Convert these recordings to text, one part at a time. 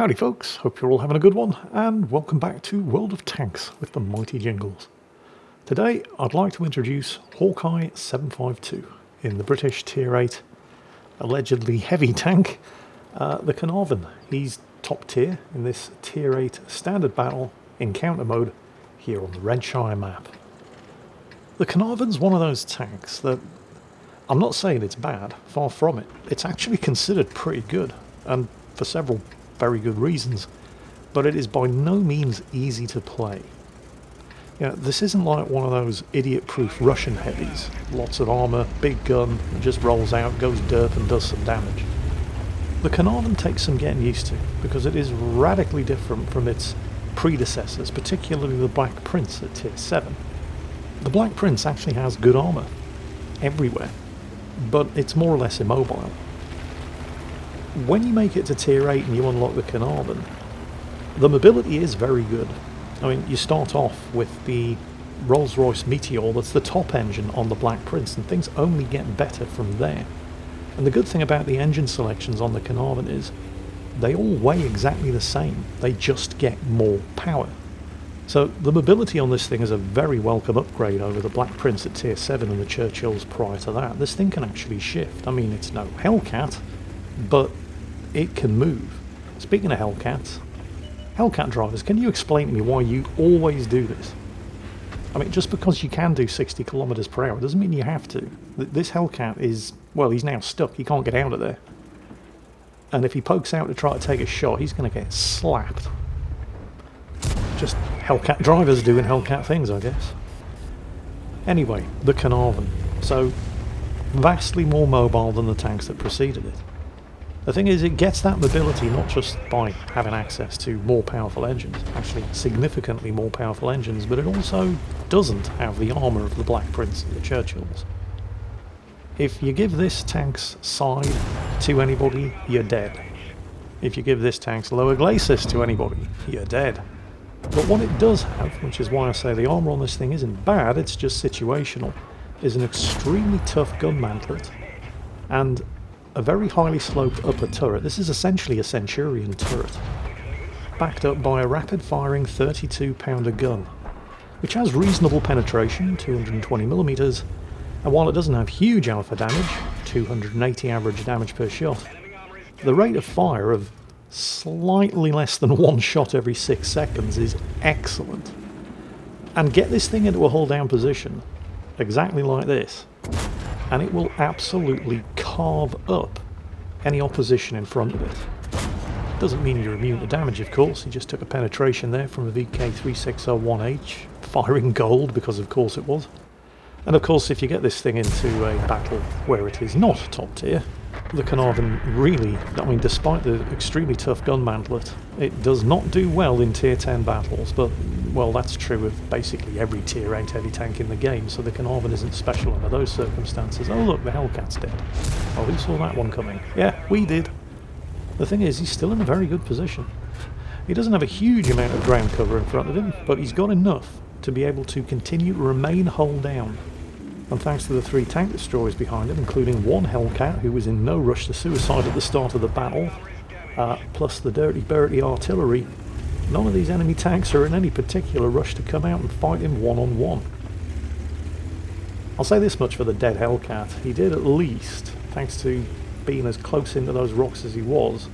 Howdy folks, hope you're all having a good one, and welcome back to World of Tanks with the Mighty Jingles. Today I'd like to introduce Hawkeye 752 in the British Tier 8 allegedly heavy tank, the Caernarvon. He's top tier in this Tier 8 standard battle encounter mode here on the Redshire map. The Caernarvon's one of those tanks that, I'm not saying it's bad, far from it. It's actually considered pretty good, and for several very good reasons, but it is by no means easy to play. This isn't like one of those idiot-proof Russian heavies. Lots of armour, big gun, just rolls out, goes derp and does some damage. The Caernarvon takes some getting used to, because it is radically different from its predecessors, particularly the Black Prince at Tier 7. The Black Prince actually has good armour, everywhere, but it's more or less immobile. When you make it to Tier 8 and you unlock the Caernarvon, the mobility is very good. I mean, you start off with the Rolls-Royce Meteor, that's the top engine on the Black Prince, and things only get better from there. And the good thing about the engine selections on the Caernarvon is they all weigh exactly the same, they just get more power. So the mobility on this thing is a very welcome upgrade over the Black Prince at Tier 7 and the Churchills prior to that. This thing can actually shift. I mean, it's no Hellcat, but it can move. Speaking of Hellcats, Hellcat drivers, can you explain to me why you always do this? I mean, just because you can do 60 kilometers per hour doesn't mean you have to. This Hellcat is, well, he's now stuck. He can't get out of there. And if he pokes out to try to take a shot, he's going to get slapped. Just Hellcat drivers doing Hellcat things, I guess. Anyway, the Caernarvon. So, vastly more mobile than the tanks that preceded it. The thing is, it gets that mobility not just by having access to more powerful engines, actually significantly more powerful engines, but it also doesn't have the armour of the Black Prince and the Churchills. If you give this tank's side to anybody, you're dead. If you give this tank's lower glacis to anybody, you're dead. But what it does have, which is why I say the armour on this thing isn't bad, it's just situational, is an extremely tough gun mantlet, and a very highly sloped upper turret. This is essentially a Centurion turret, backed up by a rapid-firing 32-pounder gun, which has reasonable penetration, 220mm, and while it doesn't have huge alpha damage, 280 average damage per shot, the rate of fire of slightly less than one shot every 6 seconds is excellent. And get this thing into a hull-down position, exactly like this, and it will absolutely carve up any opposition in front of it. Doesn't mean you're immune to damage, of course. He just took a penetration there from a VK3601H, firing gold, because of course it was. And of course, if you get this thing into a battle where it is not top tier, the Caernarvon really, I mean, despite the extremely tough gun mantlet, it does not do well in Tier 10 battles, but, well, that's true of basically every Tier 8 heavy tank in the game, so the Caernarvon isn't special under those circumstances. Oh look, the Hellcat's dead. Oh, who saw that one coming? Yeah, we did. The thing is, he's still in a very good position. He doesn't have a huge amount of ground cover in front of him, but he's got enough to be able to continue to remain hull down. And thanks to the 3 tank destroyers behind him, including one Hellcat who was in no rush to suicide at the start of the battle, plus the Dirty Bertie artillery, none of these enemy tanks are in any particular rush to come out and fight him one-on-one. I'll say this much for the dead Hellcat: he did at least, thanks to being as close into those rocks as he was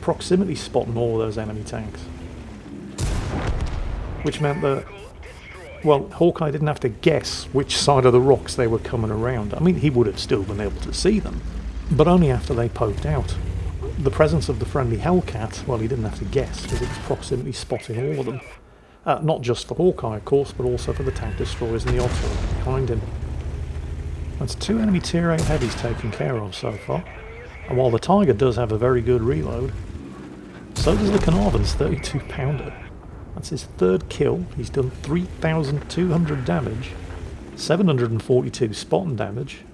proximity spotting all of those enemy tanks. Which meant that, well, Hawkeye didn't have to guess which side of the rocks they were coming around. I mean, he would have still been able to see them, but only after they poked out. The presence of the friendly Hellcat, well, he didn't have to guess, because it was proximity spotting all of them. Not just for Hawkeye, of course, but also for the tank destroyers and the artillery behind him. That's 2 enemy Tier 8 heavies taken care of so far, and while the Tiger does have a very good reload, so does the Caernarvon's 32-pounder. That's his 3rd kill. He's done 3,200 damage, 742 spotting damage,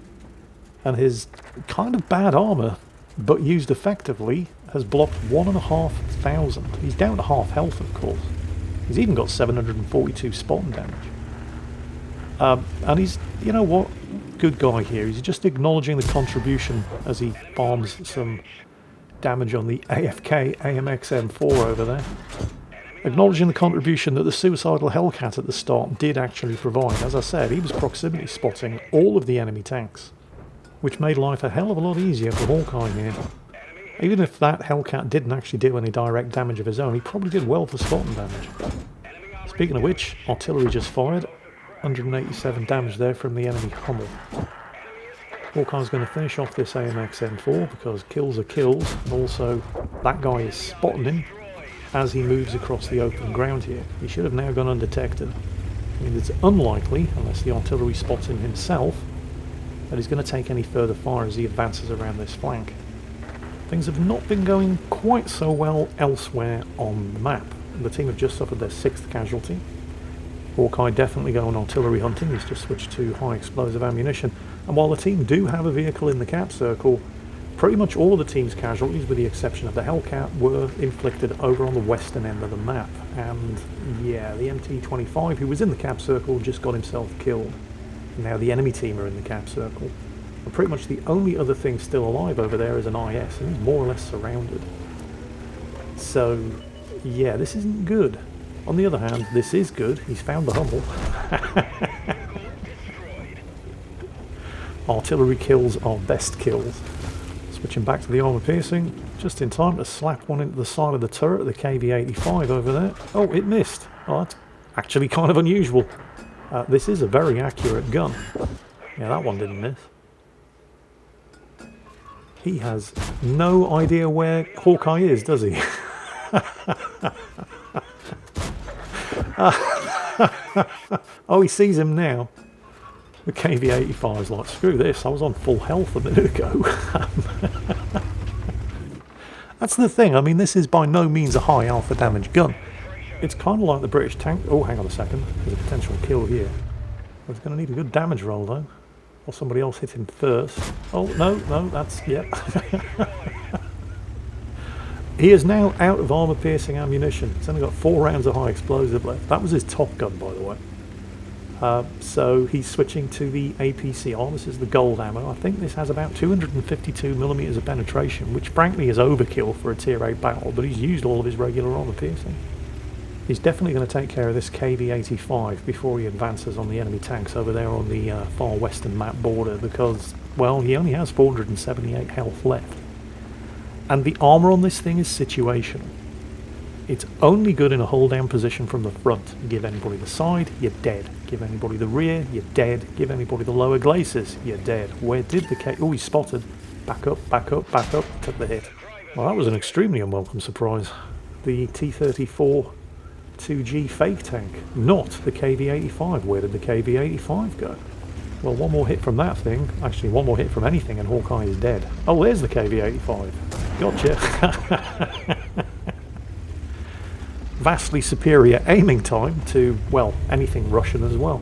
and his kind of bad armour, but used effectively, has blocked 1,500. He's down to half health, of course. He's even got 742 spotting damage. And he's, you know what, good guy here. He's just acknowledging the contribution as he farms some damage on the AFK AMX M4 over there. Acknowledging the contribution that the suicidal Hellcat at the start did actually provide. As I said, he was proximity spotting all of the enemy tanks, which made life a hell of a lot easier for Hawkeye here. Even if that Hellcat didn't actually do any direct damage of his own, he probably did well for spotting damage. Speaking of which, artillery just fired. 187 damage there from the enemy Hummel. Hawkeye's going to finish off this AMX M4 because kills are kills, and also that guy is spotting him as he moves across the open ground here. He should have now gone undetected. I mean, it's unlikely, unless the artillery spots him himself, that he's going to take any further fire as he advances around this flank. Things have not been going quite so well elsewhere on the map. The team have just suffered their 6th casualty. Hawkeye definitely going artillery hunting. He's just switched to high explosive ammunition. And while the team do have a vehicle in the cap circle, pretty much all of the team's casualties, with the exception of the Hellcat, were inflicted over on the western end of the map. And yeah, the MT-25, who was in the cap circle, just got himself killed. Now the enemy team are in the cap circle. And pretty much the only other thing still alive over there is an IS, and he's more or less surrounded. So yeah, this isn't good. On the other hand, this is good. He's found the Hummel. Artillery kills are best kills. Switching back to the armour piercing, just in time to slap one into the side of the turret, the KV-85 over there. Oh, it missed. Oh, that's actually kind of unusual. This is a very accurate gun. Yeah, that one didn't miss. He has no idea where Hawkeye is, does he? Oh, he sees him now. The KV-85 is like, screw this, I was on full health a minute ago. That's the thing, I mean, this is by no means a high alpha damage gun. It's kind of like the British tank. Oh, hang on a second, there's a potential kill here. It's going to need a good damage roll though. Or somebody else hit him first. Oh, no, that's, yep. He is now out of armour-piercing ammunition. He's only got 4 rounds of high explosive left. That was his top gun, by the way. So he's switching to the APCR. This is the gold ammo. I think this has about 252mm of penetration, which frankly is overkill for a tier 8 battle, but he's used all of his regular armour-piercing. He's definitely going to take care of this KV-85 before he advances on the enemy tanks over there on the far western map border, because, well, he only has 478 health left. And the armour on this thing is situational. It's only good in a hold down position from the front. Give anybody the side, you're dead. Give anybody the rear, you're dead. Give anybody the lower glacis, you're dead. Where did the K... Oh, he's spotted. Back up, back up, back up. Took the hit. Well, that was an extremely unwelcome surprise. The T-34 2G fake tank, not the KV-85. Where did the KV-85 go? Well, one more hit from that thing. Actually, one more hit from anything and Hawkeye is dead. Oh, there's the KV-85. Gotcha. Vastly superior aiming time to, well, anything Russian as well.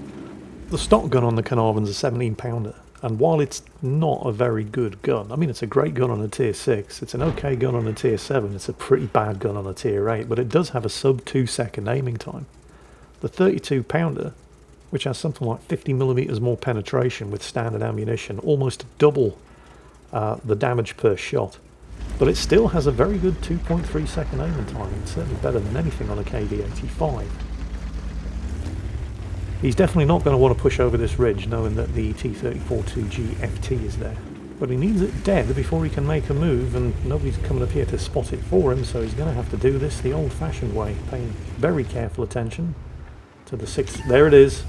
The stock gun on the Caernarvon's a 17-pounder, and while it's not a very good gun, I mean, it's a great gun on a tier 6, it's an okay gun on a tier 7, it's a pretty bad gun on a tier 8, but it does have a sub 2-second aiming time. The 32-pounder, which has something like 50mm more penetration with standard ammunition, almost double the damage per shot. But it still has a very good 2.3 second aiming time. It's certainly better than anything on a KV-85. He's definitely not going to want to push over this ridge knowing that the T-34-2G FT is there. But he needs it dead before he can make a move, and nobody's coming up here to spot it for him, so he's going to have to do this the old-fashioned way, paying very careful attention to the 6th. There it is.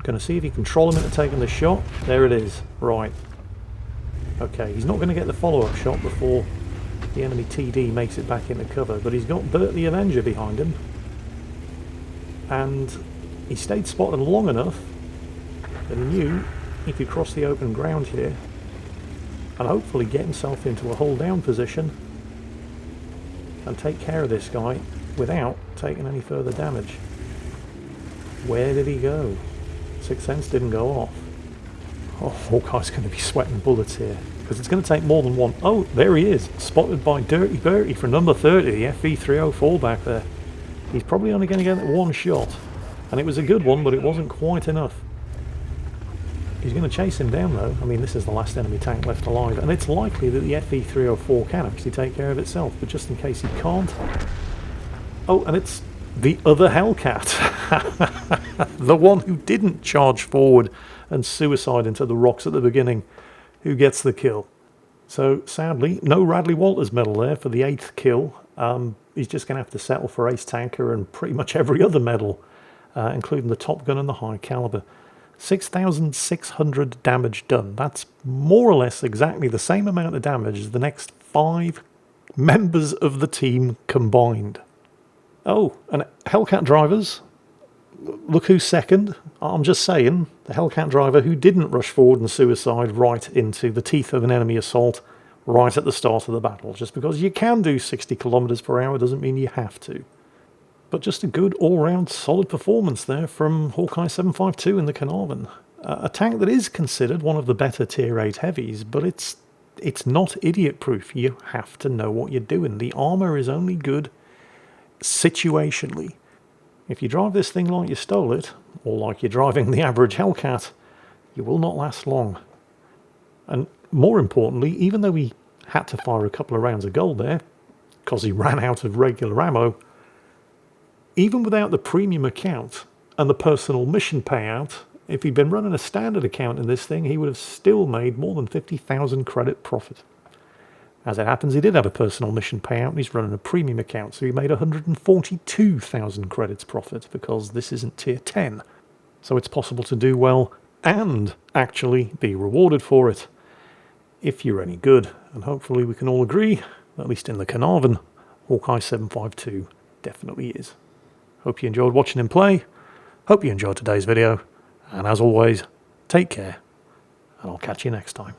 Going to see if he can troll him into taking the shot. There it is. Right. Okay, he's not going to get the follow-up shot before the enemy TD makes it back into cover, but he's got Bert the Avenger behind him, and he stayed spotted long enough that he knew he could cross the open ground here and hopefully get himself into a hold down position and take care of this guy without taking any further damage. Where did he go? Sixth Sense didn't go off. Oh, Hawkeye's going to be sweating bullets here, because it's going to take more than one. Oh, there he is, spotted by Dirty Bertie for number 30, the FV304 back there. He's probably only going to get one shot, and it was a good one, but it wasn't quite enough. He's going to chase him down though. I mean, this is the last enemy tank left alive, and it's likely that the FE304 can actually take care of itself, but just in case he can't... Oh, and it's the other Hellcat. The one who didn't charge forward and suicide into the rocks at the beginning, who gets the kill. So sadly, no Radley Walters medal there for the 8th kill. He's just going to have to settle for Ace Tanker and pretty much every other medal, including the Top Gun and the High Caliber. 6,600 damage done. That's more or less exactly the same amount of damage as the next 5 members of the team combined. Oh, and Hellcat drivers, look who's second. I'm just saying, the Hellcat driver who didn't rush forward and suicide right into the teeth of an enemy assault right at the start of the battle. Just because you can do 60 kilometers per hour doesn't mean you have to. But just a good all-round solid performance there from Hawkeye 752 in the Caernarvon. A tank that is considered one of the better Tier 8 heavies, but it's not idiot-proof. You have to know what you're doing. The armour is only good situationally. If you drive this thing like you stole it, or like you're driving the average Hellcat, you will not last long. And more importantly, even though he had to fire a couple of rounds of gold there, because he ran out of regular ammo, even without the premium account and the personal mission payout, if he'd been running a standard account in this thing, he would have still made more than 50,000 credit profit. As it happens, he did have a personal mission payout and he's running a premium account, so he made 142,000 credits profit because this isn't tier 10. So it's possible to do well and actually be rewarded for it if you're any good. And hopefully we can all agree, at least in the Caernarvon, Hawkeye 752 definitely is. Hope you enjoyed watching him play. Hope you enjoyed today's video. And as always, take care. And I'll catch you next time.